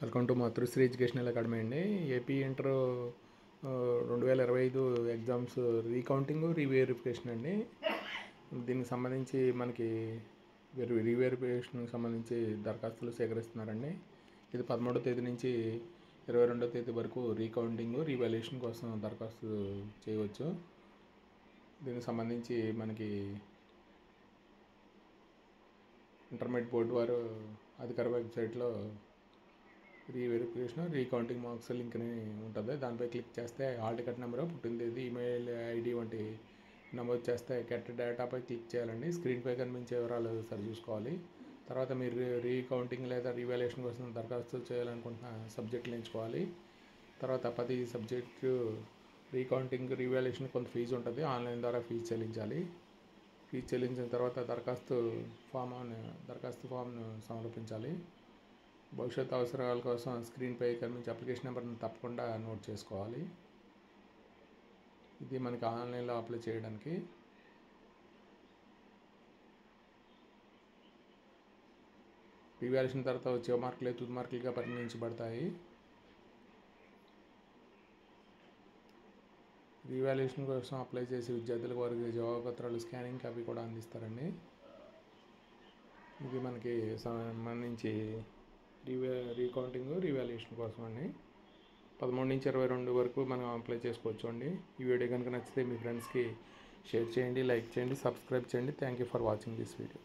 Welcome to Matrusri educational academy అండి. AP inter 2025 exams recounting reverification అండి. దీనికి సంబంధించి మనకి రీవెరిఫికేషన్కి సంబంధించి దరఖాస్తులు సేకరిస్తున్నారండి. ఇది 13వ తేదీ నుంచి 22వ తేదీ వరకు రీకౌంటింగ్ రీవాల్యుయేషన్ కోసం దరఖాస్తు చేయవచ్చు. దీనికి సంబంధించి మనకి ఇంటర్మీడియట్ బోర్డు వారు అధికార వెబ్సైట్లో రీవెరిఫికేషన్ రీకౌంటింగ్ మార్క్స్ లింక్ అని ఉంటుంది. దానిపై క్లిక్ చేస్తే హాల్ టికెట్ నెంబరు, పుట్టిన తేదీ, ఈమెయిల్ ఐడి వంటి నమోదు చేస్తే గెట్ డేటాపై క్లిక్ చేయాలండి. స్క్రీన్పై కనిపించే వివరాలు సరి చూసుకోవాలి. తర్వాత మీరు రీకౌంటింగ్ లేదా రీవాల్యుయేషన్ కోసం దరఖాస్తు చేయాలనుకుంటున్న సబ్జెక్టులు ఎంచుకోవాలి. తర్వాత 10 సబ్జెక్టు రీకౌంటింగ్ రీవాల్యుయేషన్ కొంత ఫీజు ఉంటుంది. ఆన్లైన్ ద్వారా ఫీజు చెల్లించాలి. ఫీజు చెల్లించిన తర్వాత దరఖాస్తు ఫామ్ను సమర్పించాలి. భవిష్యత్ అవసరాల కోసం స్క్రీన్పై కనిపించే అప్లికేషన్ నెంబర్ని తప్పకుండా నోట్ చేసుకోవాలి. ఇది మనకి ఆన్లైన్లో అప్లై చేయడానికి. రీవాల్యుయేషన్ తర్వాత వచ్చే మార్కులే తుది మార్కులుగా పరిగణించబడతాయి. రీవాల్యుయేషన్ కోసం అప్లై చేసే విద్యార్థులకు వారికి జవాబుపత్రాలు స్కానింగ్ కాపీ కూడా అందిస్తారండి. ఇది మనకి సంబంధించి రీకౌంటింగ్ రీవాల్యుయేషన్ కోసం అండి. 13 నుంచి 22 వరకు మనం అప్లై చేసుకోవచ్చు అండి. ఈ వీడియో కనుక నచ్చితే మీ ఫ్రెండ్స్కి షేర్ చేయండి, లైక్ చేయండి, సబ్స్క్రైబ్ చేయండి. Thank you for watching this video.